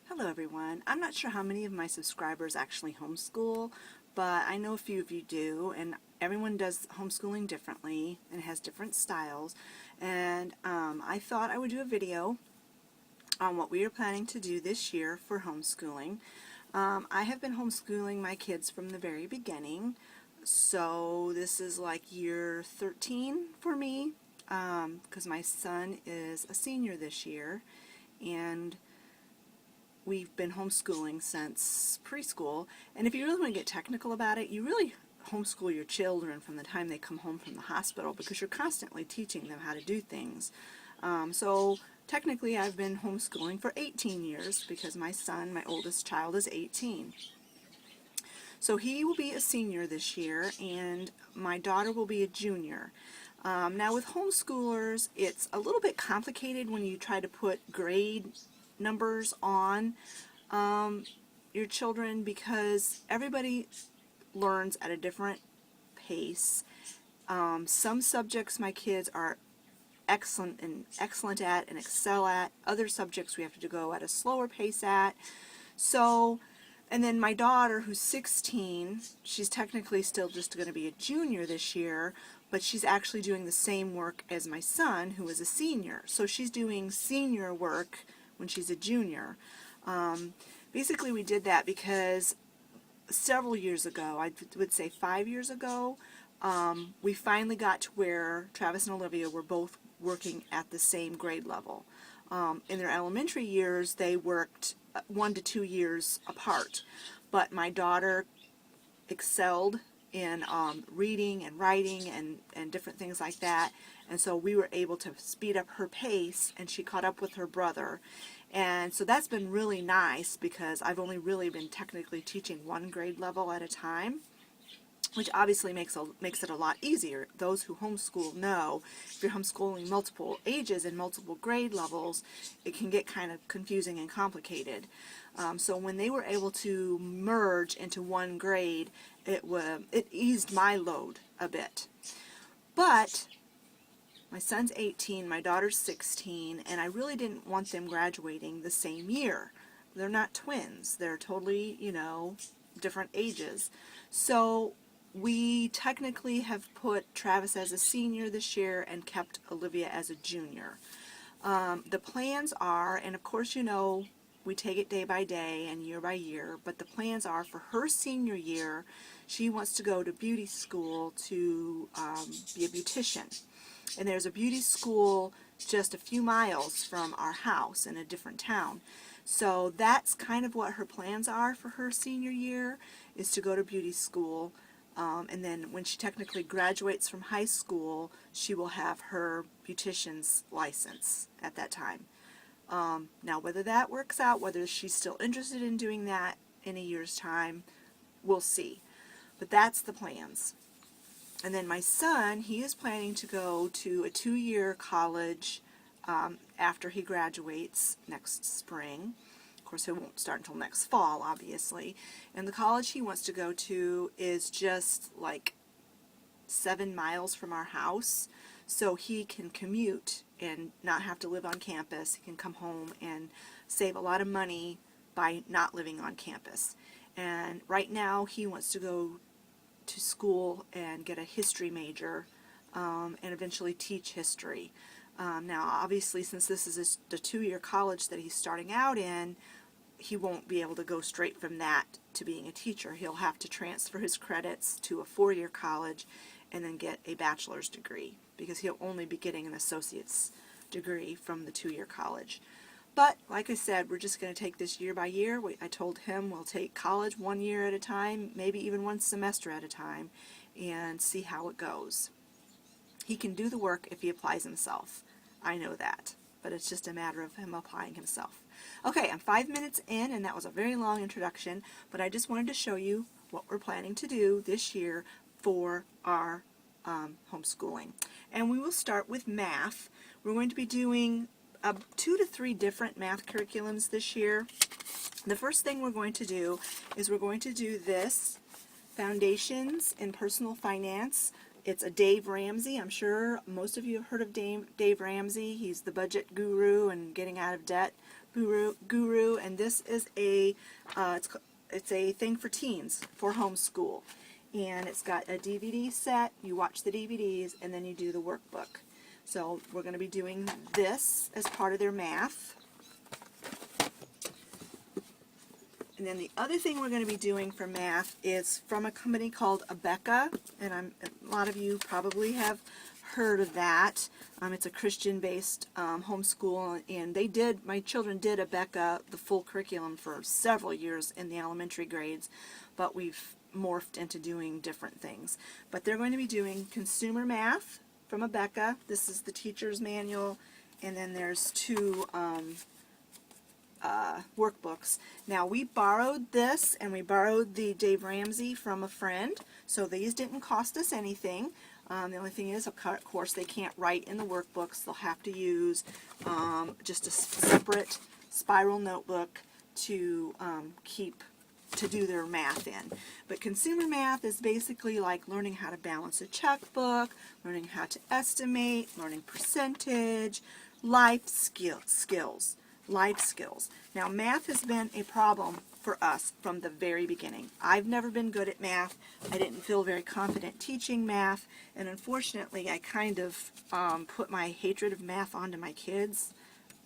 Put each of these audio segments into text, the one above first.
Hello everyone. I'm not sure how many of my subscribers actually homeschool, but I know a few of you do, and everyone does homeschooling differently and has different styles. And I thought I would do a video on what we are planning to do this year for homeschooling. I have been homeschooling my kids from the very beginning, so this is like year 13 for me, because my son is a senior this year, and we've been homeschooling since preschool. And if you really want to get technical about it, you really homeschool your children from the time they come home from the hospital, because you're constantly teaching them how to do things. So technically I've been homeschooling for 18 years because my son, my oldest child, is 18. So he will be a senior this year, and my daughter will be a junior. Now with homeschoolers, it's a little bit complicated when you try to put grade numbers on your children, because everybody learns at a different pace. Some subjects my kids are excellent at and excel at. Other subjects we have to go at a slower pace at. So, and then my daughter, who's 16, she's technically still just going to be a junior this year, but she's actually doing the same work as my son, who is a senior. So she's doing senior work when she's a junior. Basically we did that because several years ago, I would say 5 years ago, we finally got to where Travis and Olivia were both working at the same grade level. In their elementary years, they worked 1 to 2 years apart, but my daughter excelled in reading and writing and different things like that, and so we were able to speed up her pace, and she caught up with her brother. And so that's been really nice, because I've only really been technically teaching one grade level at a time, which obviously makes it a lot easier. Those who homeschool know if you're homeschooling multiple ages and multiple grade levels, it can get kind of confusing and complicated. So when they were able to merge into one grade, it eased my load a bit. But my son's 18, my daughter's 16, and I really didn't want them graduating the same year. They're not twins. They're totally, different ages. So we technically have put Travis as a senior this year and kept Olivia as a junior. The plans are, and of course we take it day by day and year by year, but the plans are for her senior year, she wants to go to beauty school to be a beautician. And there's a beauty school just a few miles from our house in a different town. So that's kind of what her plans are for her senior year, is to go to beauty school. And then when she technically graduates from high school, she will have her beautician's license at that time. Now whether that works out, whether she's still interested in doing that in a year's time, we'll see. But that's the plans. And then my son, he is planning to go to a 2-year college after he graduates next spring. Of course, it won't start until next fall, obviously. And the college he wants to go to is just like 7 miles from our house, so he can commute and not have to live on campus. He can come home and save a lot of money by not living on campus. And right now he wants to go to school and get a history major and eventually teach history. Now obviously, since this is the 2-year college that he's starting out in, he won't be able to go straight from that to being a teacher. He'll have to transfer his credits to a 4-year college and then get a bachelor's degree, because he'll only be getting an associate's degree from the 2-year college. But like I said, we're just going to take this year by year. I told him we'll take college 1 year at a time, maybe even 1 semester at a time, and see how it goes. He can do the work if he applies himself. I know that. But it's just a matter of him applying himself. Okay, I'm 5 minutes in, and that was a very long introduction, but I just wanted to show you what we're planning to do this year for our homeschooling. And we will start with math. We're going to be doing 2 to 3 different math curriculums this year. The first thing we're going to do is we're going to do this, Foundations in Personal Finance. It's a Dave Ramsey. I'm sure most of you have heard of Dave Ramsey. He's the budget guru and getting out of debt Guru, and this is a it's a thing for teens for homeschool, and it's got a DVD set. You watch the DVDs and then you do the workbook. So we're going to be doing this as part of their math. And then the other thing we're going to be doing for math is from a company called Abeka, and a lot of you probably have heard of that. It's a Christian-based homeschool, and my children did Abeka, the full curriculum, for several years in the elementary grades, but we've morphed into doing different things. But they're going to be doing consumer math from Abeka. This is the teacher's manual, and then there's two workbooks. Now, we borrowed this, and we borrowed the Dave Ramsey from a friend, so these didn't cost us anything. The only thing is, of course, they can't write in the workbooks. They'll have to use just a separate spiral notebook to do their math in. But consumer math is basically like learning how to balance a checkbook, learning how to estimate, learning percentage, life skills. Now, math has been a problem for us from the very beginning. I've never been good at math. I didn't feel very confident teaching math, and unfortunately I kind of put my hatred of math onto my kids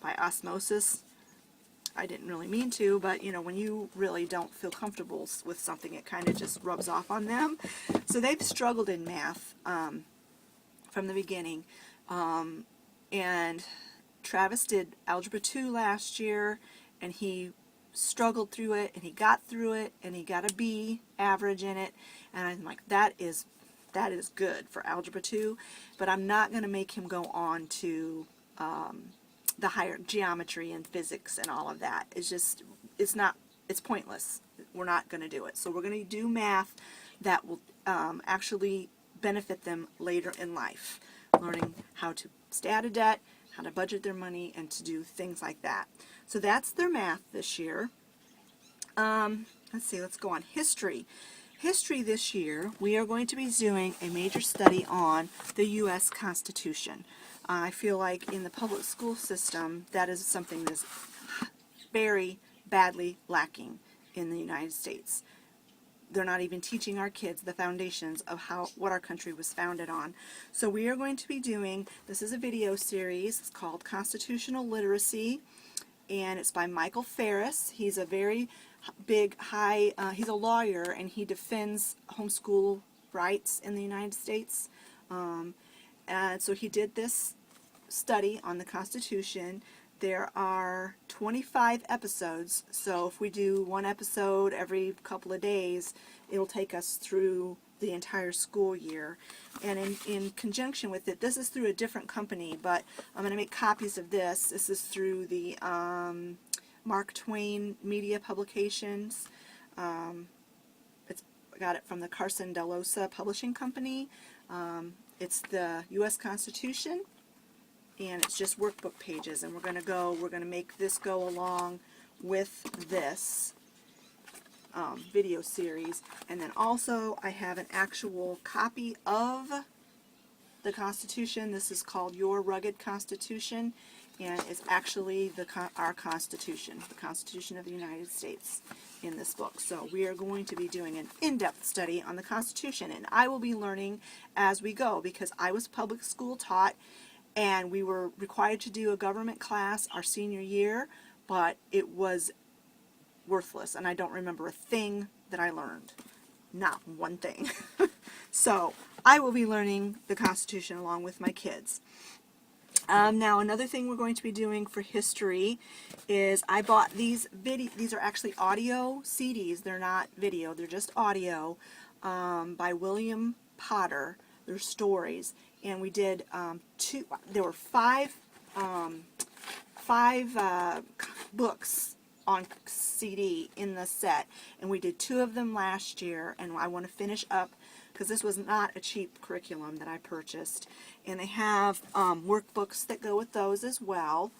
by osmosis. I didn't really mean to, but you know, when you really don't feel comfortable with something, it kind of just rubs off on them. So they've struggled in math from the beginning, and Travis did Algebra 2 last year, and he struggled through it, and he got through it, and he got a B average in it, and I'm like, that is good for Algebra 2, but I'm not going to make him go on to the higher geometry and physics and all of that. It's pointless. We're not going to do it. So we're going to do math that will actually benefit them later in life, learning how to stay out of debt, how to budget their money, and to do things like that. So that's their math this year. Let's see, let's go on. History. History this year, we are going to be doing a major study on the U.S. Constitution. I feel like in the public school system, that is something that's very badly lacking in the United States. They're not even teaching our kids the foundations of what our country was founded on. So we are going to be doing, this is a video series, it's called Constitutional Literacy, and it's by Michael Ferris. He's a very big, he's a lawyer, and he defends homeschool rights in the United States. And so he did this study on the Constitution. There are 25 episodes, so if we do one episode every couple of days, it'll take us through the entire school year. And in conjunction with it, this is through a different company, but I'm going to make copies of this. This is through the Mark Twain Media Publications. I got it from the Carson Delosa Publishing Company. It's the U.S. Constitution, and it's just workbook pages, and we're going to make this go along with this video series. And then also I have an actual copy of the Constitution. This is called Your Rugged Constitution, and it's actually our Constitution, the Constitution of the United States, in this book. So we are going to be doing an in-depth study on the Constitution, and I will be learning as we go, because I was public school taught, and we were required to do a government class our senior year, but it was worthless, and I don't remember a thing that I learned. Not one thing. So I will be learning the Constitution along with my kids. Now, another thing we're going to be doing for history is I bought these are actually audio CDs. They're not video, they're just audio, by William Potter. They're stories, and we did there were five books on CD in the set, and we did 2 of them last year, and I want to finish up, because this was not a cheap curriculum that I purchased, and they have workbooks that go with those as well.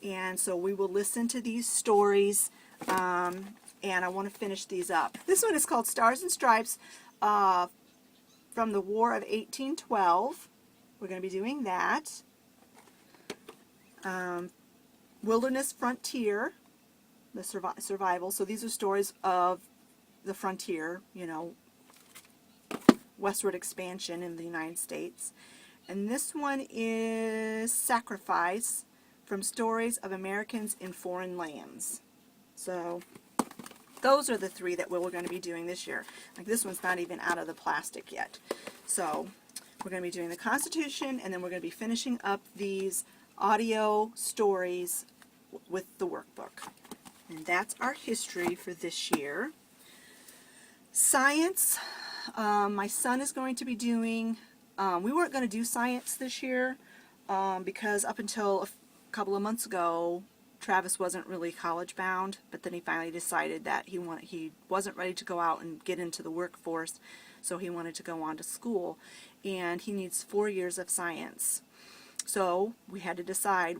And so we will listen to these stories, and I want to finish these up. This one is called Stars and Stripes, from the War of 1812. We're going to be doing that. Wilderness Frontier, the survival. So these are stories of the frontier, you know, westward expansion in the United States. And this one is Sacrifice, from stories of Americans in foreign lands. So those are the three that we're going to be doing this year. Like this one's not even out of the plastic yet. So we're going to be doing the Constitution, and then we're going to be finishing up these audio stories with the workbook. And that's our history for this year. Science, my son is going to be doing, we weren't going to do science this year because up until a couple of months ago, Travis wasn't really college bound, but then he finally decided that he wasn't ready to go out and get into the workforce, so he wanted to go on to school, and he needs 4 years of science. So we had to decide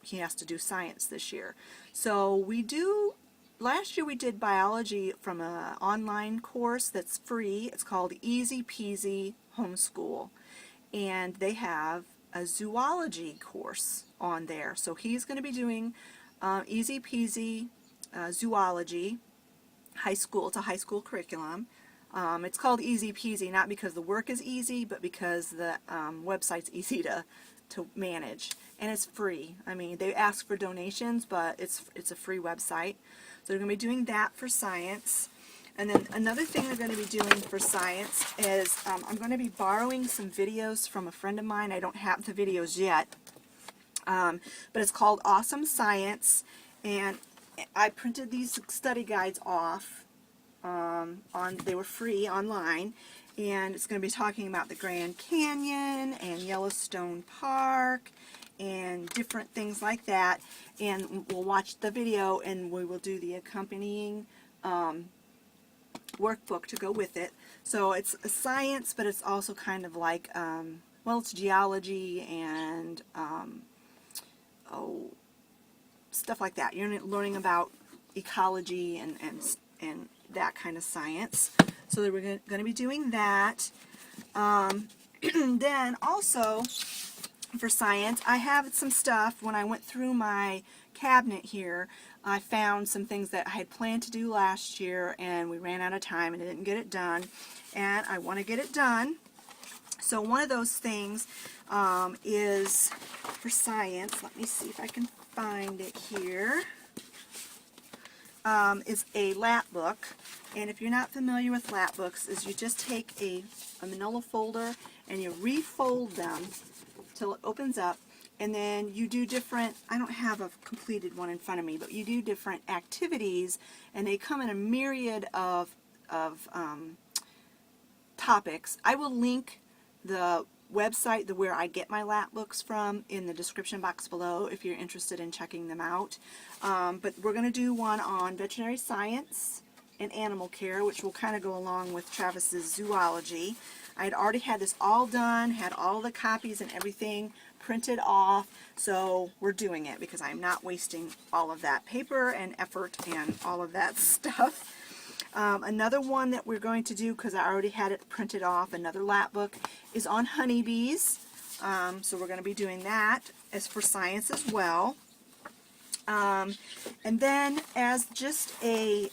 he has to do science this year. So last year we did biology from an online course that's free. It's called Easy Peasy Homeschool, and they have a zoology course on there. So he's going to be doing Easy Peasy Zoology, high school. It's a high school curriculum. It's called Easy Peasy not because the work is easy, but because the website's easy to manage, and it's free. I mean, they ask for donations, but it's a free website. So they're going to be doing that for science. And then another thing they're going to be doing for science is I'm going to be borrowing some videos from a friend of mine. I don't have the videos yet, but it's called Awesome Science, and I printed these study guides off. They were free online, and it's going to be talking about the Grand Canyon and Yellowstone Park and different things like that. And we'll watch the video, and we will do the accompanying workbook to go with it. So it's a science, but it's also kind of like, well, it's geology and stuff like that. You're learning about ecology and that kind of science. So we're going to be doing that. Then also for science, I have some stuff. When I went through my cabinet here, I found some things that I had planned to do last year, and we ran out of time and didn't get it done, and I want to get it done. So one of those things is for science. Let me see if I can find it here. Is a lap book, and if you're not familiar with lap books, is you just take a manila folder and you refold them till it opens up, and then you do different, I don't have a completed one in front of me, but you do different activities, and they come in a myriad of topics. I will link the website where I get my lap books from in the description box below if you're interested in checking them out. But we're going to do one on veterinary science and animal care, which will kind of go along with Travis's zoology. I had already had this all done, had all the copies and everything printed off, so we're doing it because I'm not wasting all of that paper and effort and all of that stuff. Another one that we're going to do, because I already had it printed off, another lap book, is on honeybees. So we're going to be doing that as for science as well. And then as just a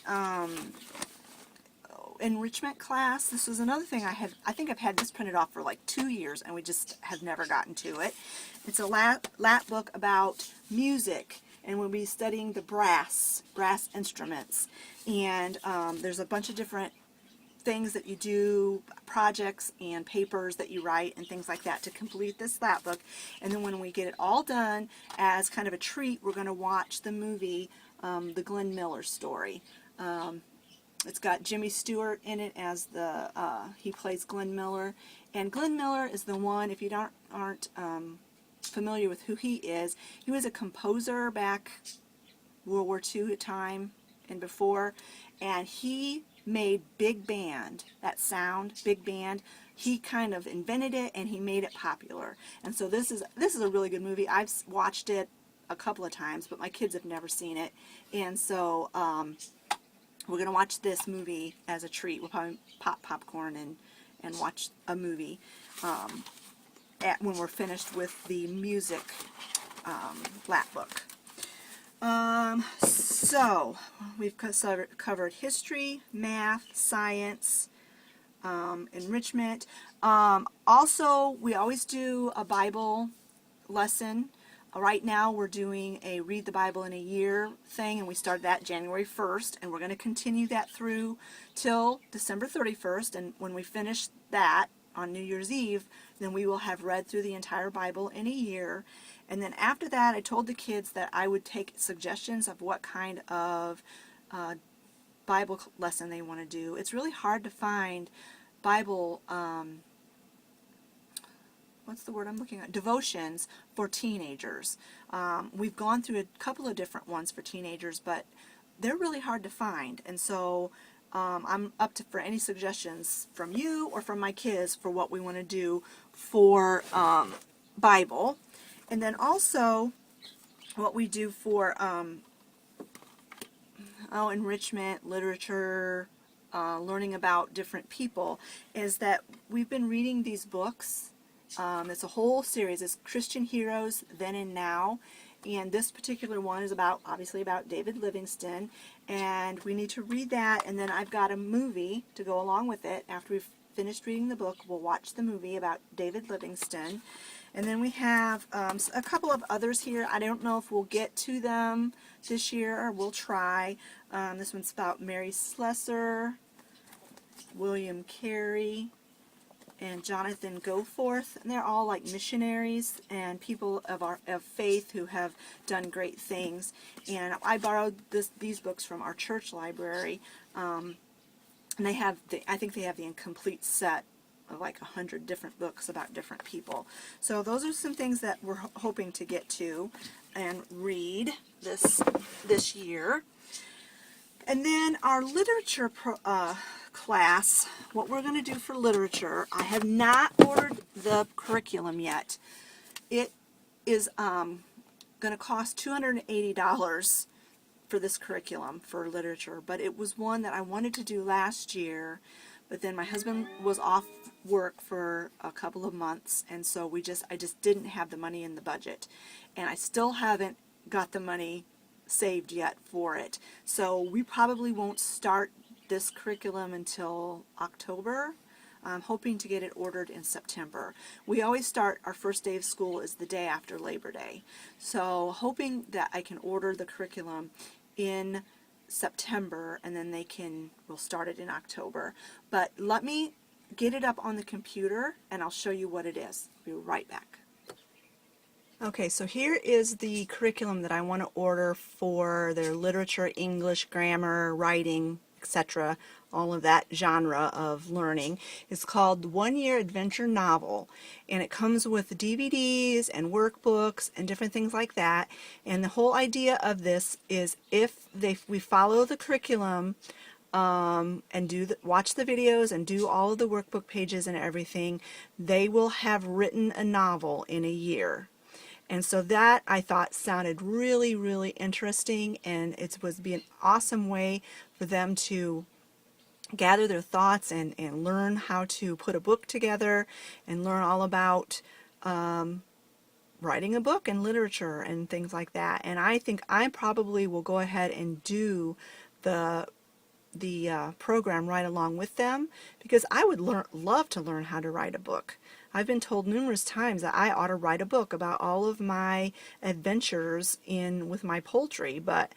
enrichment class, this was another thing I think I've had this printed off for like 2 years, and we just have never gotten to it. It's a lap book about music, and we'll be studying the brass instruments. And there's a bunch of different things that you do, projects and papers that you write and things like that to complete this lap book. And then when we get it all done, as kind of a treat, we're going to watch the movie, The Glenn Miller Story. It's got Jimmy Stewart in it as he plays Glenn Miller. And Glenn Miller is the one, if you aren't familiar with who he was a composer back World War II time and before, and he made big band, that sound, big band. He kind of invented it, and he made it popular. And so this is a really good movie. I've watched it a couple of times, but my kids have never seen it. And so we're going to watch this movie as a treat. We'll probably pop popcorn and watch a movie when we're finished with the music lap book. So we've covered history, math, science, enrichment. Also, we always do a Bible lesson. Right now we're doing a Read the Bible in a Year thing, and we started that January 1st, and we're going to continue that through till December 31st, and when we finish that on New Year's Eve, then we will have read through the entire Bible in a year. And then after that, I told the kids that I would take suggestions of what kind of Bible lesson they want to do. It's really hard to find Bible what's the word I'm looking at? Devotions for teenagers. We've gone through a couple of different ones for teenagers, but they're really hard to find. And so I'm up for any suggestions from you or from my kids for what we want to do for Bible. And then also what we do for enrichment, literature, learning about different people, is that we've been reading these books. It's a whole series. It's Christian Heroes Then and Now, and this particular one is obviously about David Livingstone, and we need to read that, and then I've got a movie to go along with it. After we've finished reading the book, we'll watch the movie about David Livingstone. And then we have a couple of others here. I don't know if we'll get to them this year, or we'll try. This one's about Mary Slessor, William Carey, and Jonathan Goforth, and they're all like missionaries and people of faith who have done great things. And I borrowed these books from our church library, and I think they have the incomplete set of like 100 different books about different people. So those are some things that we're hoping to get to and read this year. And then our literature class, what we're going to do for literature, I have not ordered the curriculum yet. It is going to cost $280 for this curriculum for literature, but it was one that I wanted to do last year, but then my husband was off work for a couple of months, and so I just didn't have the money in the budget, and I still haven't got the money saved yet for it. So we probably won't start this curriculum until October. I'm hoping to get it ordered in September. We always start, our first day of school is the day after Labor Day. So hoping that I can order the curriculum in September, and then we'll start it in October. But let me get it up on the computer and I'll show you what it is. Be right back. Okay, so here is the curriculum that I want to order for their literature, English, grammar, writing, etc., all of that genre of learning. It's called One Year Adventure Novel, and it comes with DVDs and workbooks and different things like that. And the whole idea of this is if we follow the curriculum and watch the videos and do all of the workbook pages and everything, they will have written a novel in a year. And so that I thought sounded really, really interesting, and it would be an awesome way for them to gather their thoughts and learn how to put a book together and learn all about writing a book and literature and things like that. And I think I probably will go ahead and do the program right along with them, because I would love to learn how to write a book. I've been told numerous times that I ought to write a book about all of my adventures with my poultry, but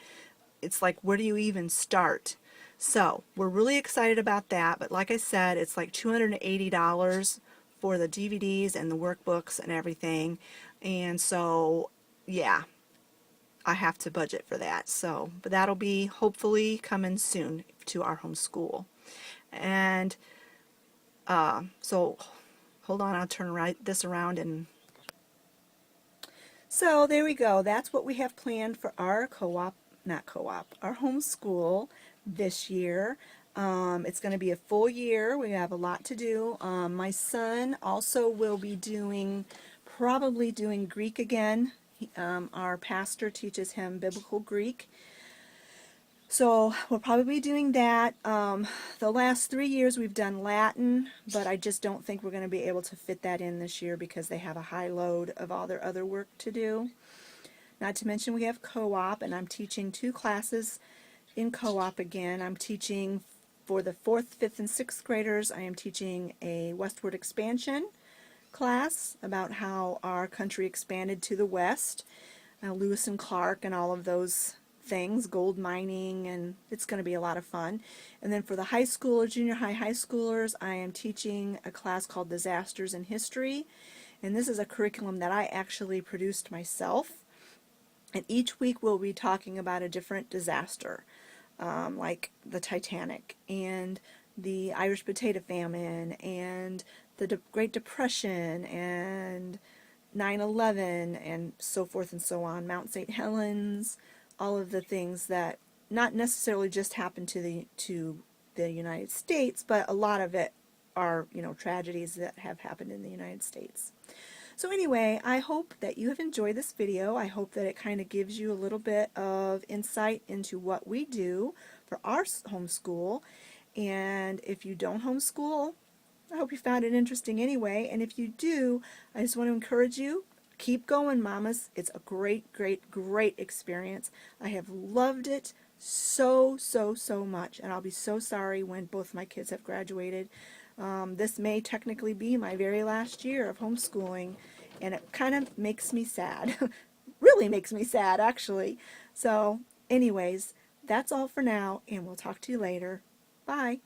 it's like, where do you even start? So we're really excited about that, but like I said, it's like $280 for the DVDs and the workbooks and everything, and so yeah, I have to budget for that. So, but that'll be hopefully coming soon to our homeschool. And so hold on, I'll turn this around, and so there we go. That's what we have planned for our our homeschool this year. It's going to be a full year. We have a lot to do. My son also will be probably doing Greek again. Our pastor teaches him biblical Greek. So we'll probably be doing that. The last 3 years we've done Latin, but I just don't think we're going to be able to fit that in this year because they have a high load of all their other work to do. Not to mention we have co-op, and I'm teaching 2 classes in co-op again. I'm teaching for the 4th, 5th, and 6th graders. I am teaching a westward expansion class about how our country expanded to the west, Lewis and Clark and all of those things, gold mining, and it's going to be a lot of fun. And then for the high school, junior high schoolers, I am teaching a class called Disasters in History, and this is a curriculum that I actually produced myself. And each week we'll be talking about a different disaster, like the Titanic and the Irish potato famine and the Great Depression and 9/11 and so forth and so on, Mount St. Helens, all of the things that not necessarily just happened to the United States, but a lot of it are, tragedies that have happened in the United States. So anyway, I hope that you have enjoyed this video. I hope that it kind of gives you a little bit of insight into what we do for our homeschool. And if you don't homeschool, I hope you found it interesting anyway. And if you do, I just want to encourage you, keep going, mamas. It's a great, great, great experience. I have loved it so, so, so much. And I'll be so sorry when both my kids have graduated. This may technically be my very last year of homeschooling, and it kind of makes me sad. Really makes me sad, actually. So, anyways, that's all for now, and we'll talk to you later. Bye.